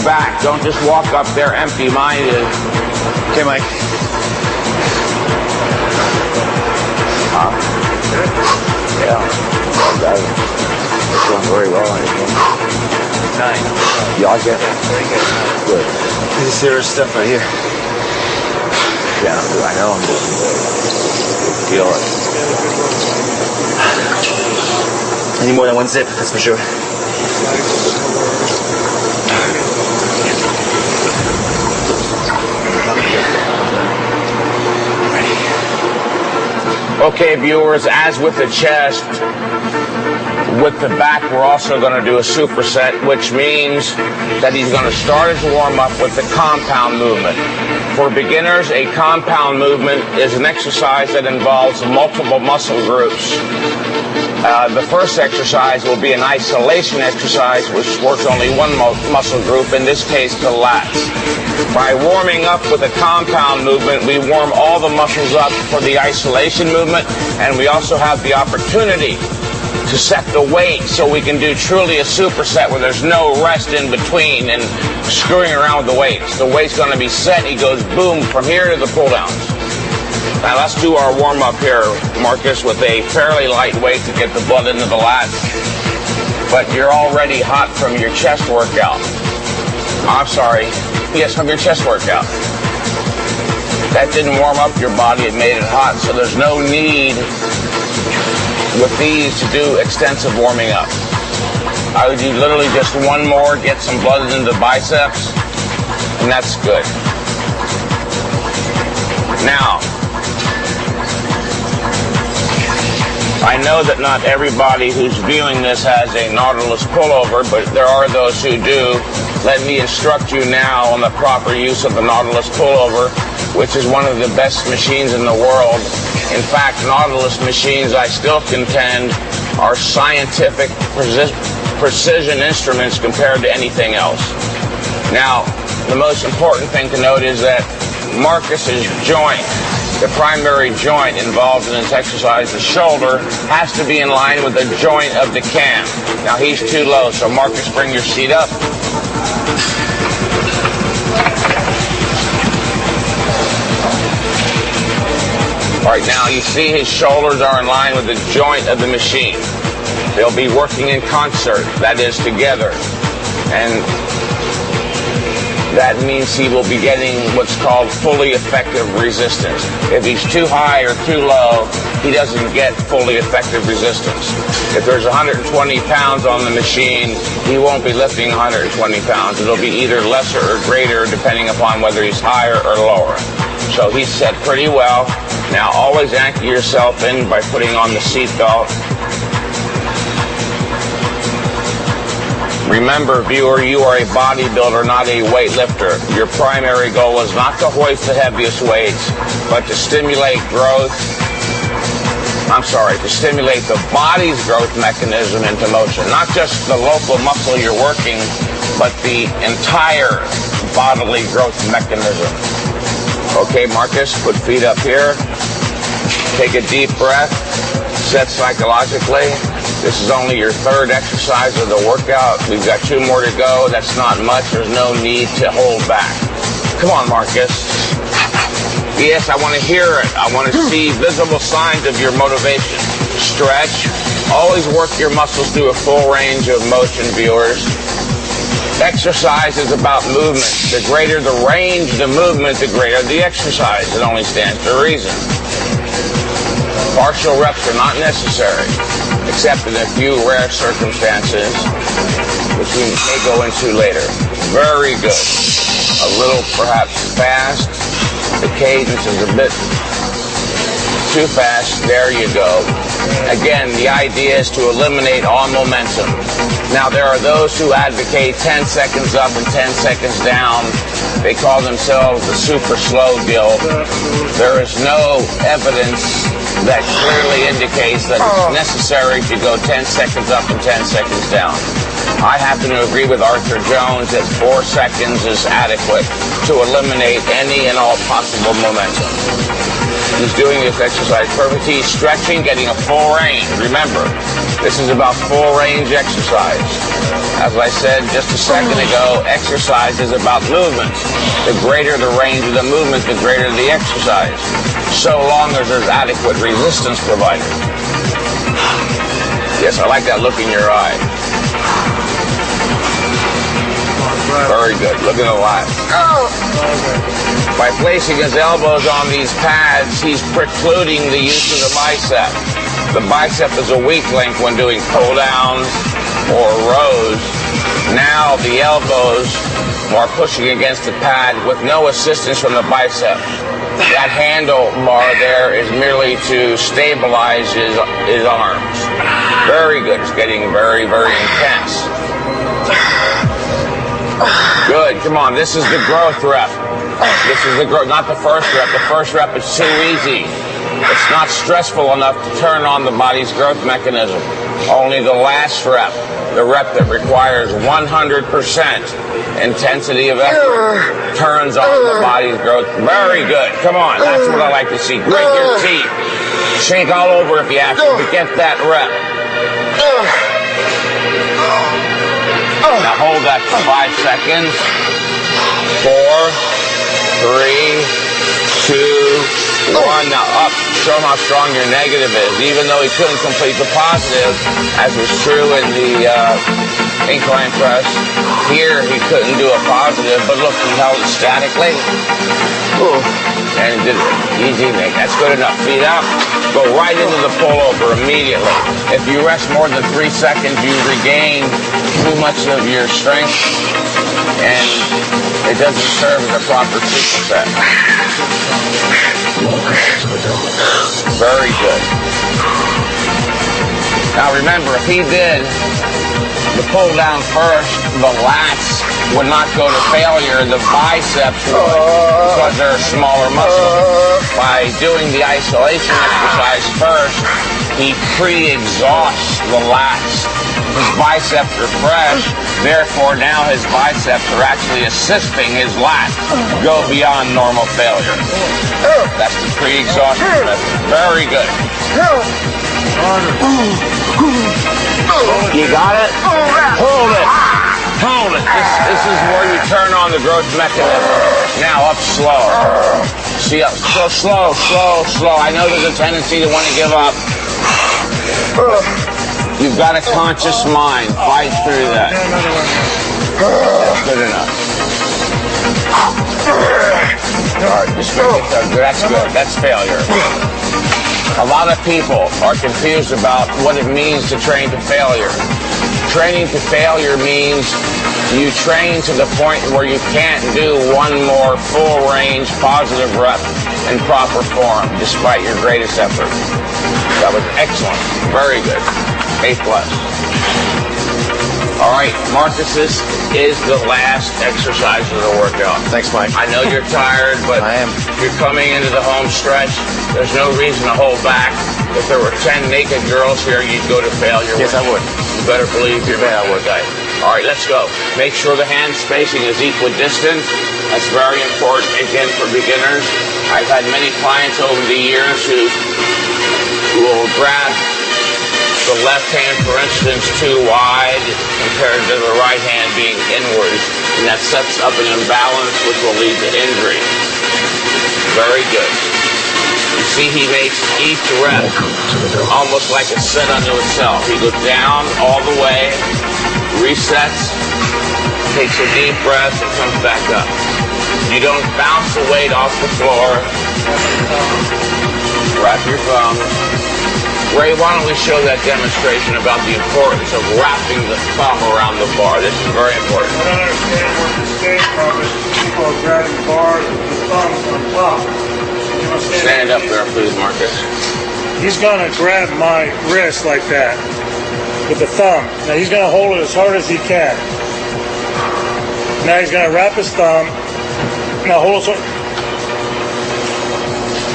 back. Don't just walk up there empty-minded. Okay, Mike. Yeah. It's going very well. Nice. You like it? Good. This is serious stuff right here. Yeah, I know. I'm just feel it. I need more than one sip, that's for sure. Okay, viewers, as with the chest, with the back, we're also going to do a superset, which means that he's going to start his warm-up with the compound movement. For beginners, a compound movement is an exercise that involves multiple muscle groups. The first exercise will be an isolation exercise, which works only one muscle group, in this case the lats. By warming up with a compound movement, we warm all the muscles up for the isolation movement, and we also have the opportunity to set the weight so we can do truly a superset where there's no rest in between and screwing around with the weights. The weight's going to be set. He goes boom from here to the pull downs. Now let's do our warm-up here, Marcus, with a fairly light weight to get the blood into the lats. But you're already hot from your chest workout. I'm sorry. Yes, from your chest workout. That didn't warm up your body. It made it hot. So there's no need with these to do extensive warming up. I would do literally just one more, get some blood into the biceps, and that's good. Now, I know that not everybody who's viewing this has a Nautilus pullover, but there are those who do. Let me instruct you now on the proper use of the Nautilus pullover, which is one of the best machines in the world. In fact, Nautilus machines, I still contend, are scientific precision instruments compared to anything else. Now, the most important thing to note is that Marcus's joint, the primary joint involved in this exercise, the shoulder, has to be in line with the joint of the cam. Now, he's too low, so Marcus, bring your seat up. All right, now you see his shoulders are in line with the joint of the machine. They'll be working in concert, that is, together. And that means he will be getting what's called fully effective resistance. If he's too high or too low, he doesn't get fully effective resistance. If there's 120 pounds on the machine, he won't be lifting 120 pounds. It'll be either lesser or greater depending upon whether he's higher or lower. So he's set pretty well. Now always anchor yourself in by putting on the seat belt. Remember, viewer, you are a bodybuilder, not a weightlifter. Your primary goal is not to hoist the heaviest weights, but to stimulate growth. To stimulate the body's growth mechanism into motion. Not just the local muscle you're working, but the entire bodily growth mechanism. Okay, Marcus, put feet up here. Take a deep breath. Set psychologically. This is only your third exercise of the workout. We've got 2 more to go. That's not much. There's no need to hold back. Come on, Marcus. Yes, I want to hear it. I want to see visible signs of your motivation. Stretch. Always work your muscles through a full range of motion, viewers. Exercise is about movement. The greater the range, the movement, the greater the exercise. It only stands to reason. Partial reps are not necessary, except in a few rare circumstances, which we may go into later. Very good. A little perhaps fast. The cadence is a bit too fast. There you go. Again, the idea is to eliminate all momentum. Now, there are those who advocate 10 seconds up and 10 seconds down. They call themselves the super slow guild. There is no evidence that clearly indicates that it's necessary to go 10 seconds up and 10 seconds down. I happen to agree with Arthur Jones that 4 seconds is adequate to eliminate any and all possible momentum. He's doing this exercise perfectly. He's stretching, getting a full range. Remember, this is about full range exercise. As I said just a second ago, exercise is about movement. The greater the range of the movement, the greater the exercise, so long as there's adequate resistance provided. Yes, I like that look in your eye. Very good. Look at the line. By placing his elbows on these pads, he's precluding the use of the bicep. The bicep is a weak link when doing pull-downs or rows. Now the elbows are pushing against the pad with no assistance from the bicep. That handle bar there is merely to stabilize his arms. Very good. It's getting very, very intense. Good. Come on. This is the growth rep. This is the growth, not the first rep. The first rep is too easy. It's not stressful enough to turn on the body's growth mechanism. Only the last rep, the rep that requires 100% intensity of effort, turns on the body's growth. Very good. Come on. That's what I like to see. Grit your teeth. Shake all over if you have to, but get that rep. Now hold that for 5 seconds. 4, 3, 2, 1. Now up. Show him how strong your negative is. Even though he couldn't complete the positive, as was true in the incline press, here he couldn't do a positive, but look, he held it statically. And he did it. Easy, Nick. That's good enough. Feet up. Go right into the pullover immediately. If you rest more than 3 seconds, you regain too much of your strength, and it doesn't serve as a proper superset. Very good. Now remember, if he did the pull down first, the lats would not go to failure, the biceps would, because they're a smaller muscle. By doing the isolation exercise first, he pre-exhausts the lats. His biceps are fresh, therefore now his biceps are actually assisting his lats go beyond normal failure. That's the pre-exhaustion method. Very good. You got it? Hold it. Hold it. This is where you turn on the growth mechanism. Now up slow. See, up slow. I know there's a tendency to want to give up. You've got a conscious mind. Fight through that. That's good enough. All right, just make it good. That's good. That's failure. A lot of people are confused about what it means to train to failure. Training to failure means you train to the point where you can't do one more full range positive rep in proper form despite your greatest effort. That was excellent. Very good. A+. All right, Marcus, this is the last exercise of the workout. Thanks, Mike. I know you're tired, but I am. You're coming into the home stretch. There's no reason to hold back. If there were 10 naked girls here, you'd go to failure. Yes, I would. You better believe you're I would. All right, let's go. Make sure the hand spacing is equidistant. That's very important, again, for beginners. I've had many clients over the years who will grab the left hand, for instance, too wide compared to the right hand being inward, and that sets up an imbalance which will lead to injury. Very good. You see he makes each rep almost like a set unto itself. He goes down all the way, resets, takes a deep breath, and comes back up. You don't bounce the weight off the floor. Wrap your thumbs. Ray, why don't we show that demonstration about the importance of wrapping the thumb around the bar? This is very important. I don't understand where this came from. People are grabbing bars with the thumb on top. Stand up there, please, Marcus. He's going to grab my wrist like that with the thumb. Now he's going to hold it as hard as he can. Now he's going to wrap his thumb. Now hold it.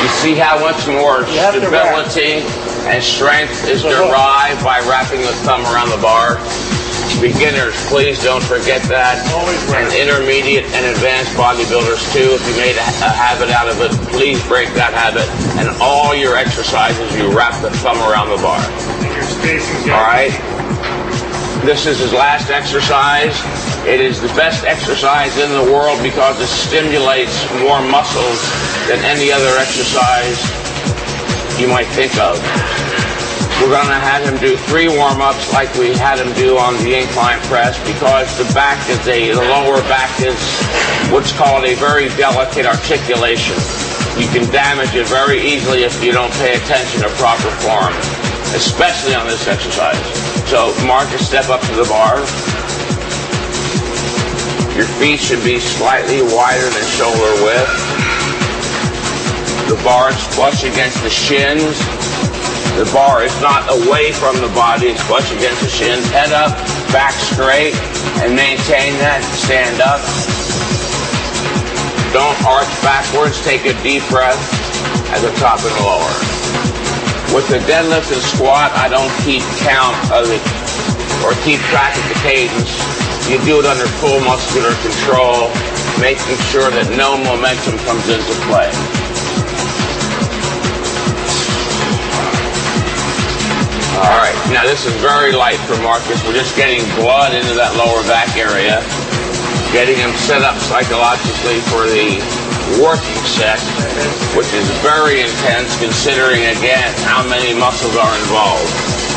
You see how much more stability and strength is derived by wrapping the thumb around the bar? Beginners, please don't forget that. And intermediate and advanced bodybuilders too. If you made a habit out of it, please break that habit. And all your exercises, you wrap the thumb around the bar. All right? This is his last exercise. It is the best exercise in the world because it stimulates more muscles than any other exercise you might think of. We're going to have him do 3 warm-ups like we had him do on the incline press because the lower back is what's called a very delicate articulation. You can damage it very easily if you don't pay attention to proper form, especially on this exercise. So Marcus, step up to the bar. Your feet should be slightly wider than shoulder width. The bar is flush against the shins. The bar is not away from the body, it's flush against the shins. Head up, back straight, and maintain that. Stand up. Don't arch backwards. Take a deep breath at the top and lower. With the deadlift and squat, I don't keep count of it or keep track of the cadence. You do it under full muscular control, making sure that no momentum comes into play. All right, now this is very light for Marcus. We're just getting blood into that lower back area, getting him set up psychologically for the working set, which is very intense considering, again, how many muscles are involved.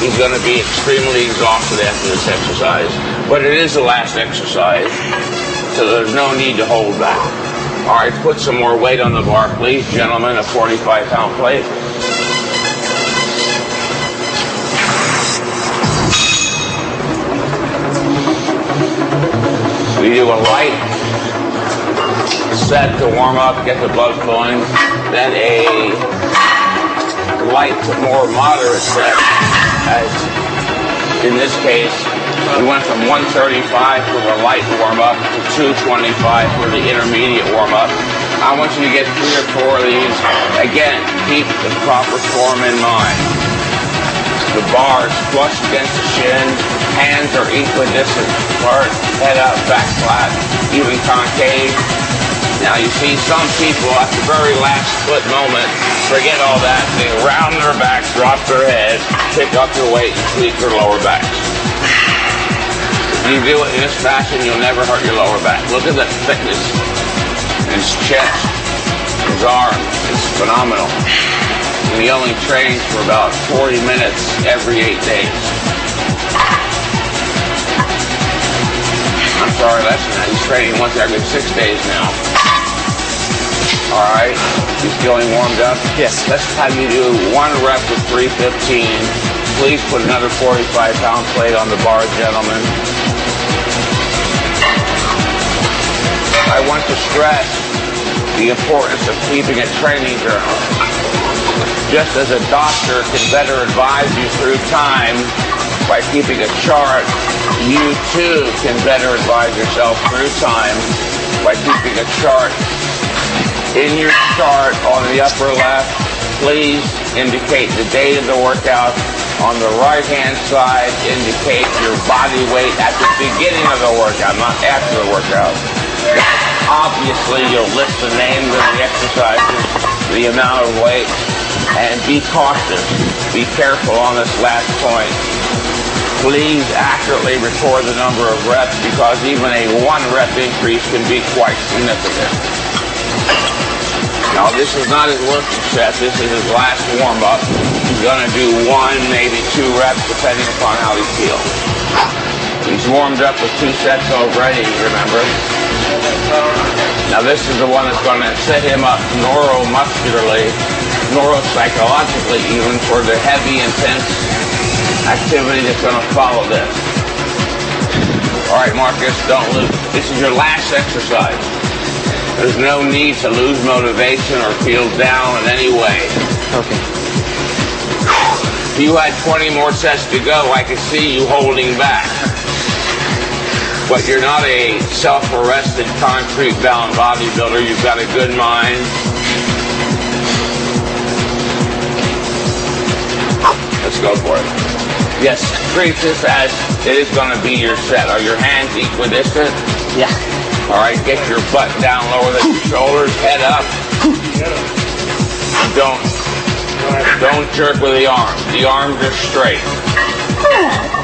He's going to be extremely exhausted after this exercise, but it is the last exercise, so there's no need to hold back. All right, put some more weight on the bar, please, gentlemen, a 45-pound plate. We do a light set to warm up, get the blood flowing, then a light to more moderate set, as in this case, we went from 135 for the light warm-up to 225 for the intermediate warm-up. I want you to get 3 or 4 of these. Again, keep the proper form in mind. The bar is flush against the shin, hands are equidistant apart, head up, back flat, even concave. Now you see some people at the very last split moment forget all that, they round their backs, drop their head, pick up their weight and tweak their lower backs. If you do it in this fashion, you'll never hurt your lower back. Look at the thickness in his chest, his arm, it's phenomenal. And he only trains for about 40 minutes every 8 days. I'm sorry, less than that. He's training once every 6 days now. All right, he's feeling warmed up? Yes. Let's have you do 1 rep with 315. Please put another 45-pound plate on the bar, gentlemen. I want to stress the importance of keeping a training journal. Just as a doctor can better advise you through time by keeping a chart, you too can better advise yourself through time by keeping a chart. In your chart on the upper left, please indicate the date of the workout. On the right-hand side, indicate your body weight at the beginning of the workout, not after the workout. Obviously, you'll list the names of the exercises, the amount of weight, and be cautious. Be careful on this last point. Please accurately record the number of reps because even a 1 rep increase can be quite significant. Now, this is not his working set. This is his last warm-up. He's going to do 1, maybe 2 reps, depending upon how he feels. He's warmed up with 2 sets already, remember? Now, this is the one that's going to set him up neuromuscularly, neuropsychologically even, for the heavy, intense activity that's going to follow this. All right, Marcus, don't lose. This is your last exercise. There's no need to lose motivation or feel down in any way. Okay. If you had 20 more sets to go, I could see you holding back. But you're not a self-arrested, concrete-bound bodybuilder. You've got a good mind. Let's go for it. Yes. treat this as it is going to be your set. Are your hands equidistant? Yeah. All right, get your butt down lower than your shoulders, head up. Don't jerk with the arms. The arms are straight.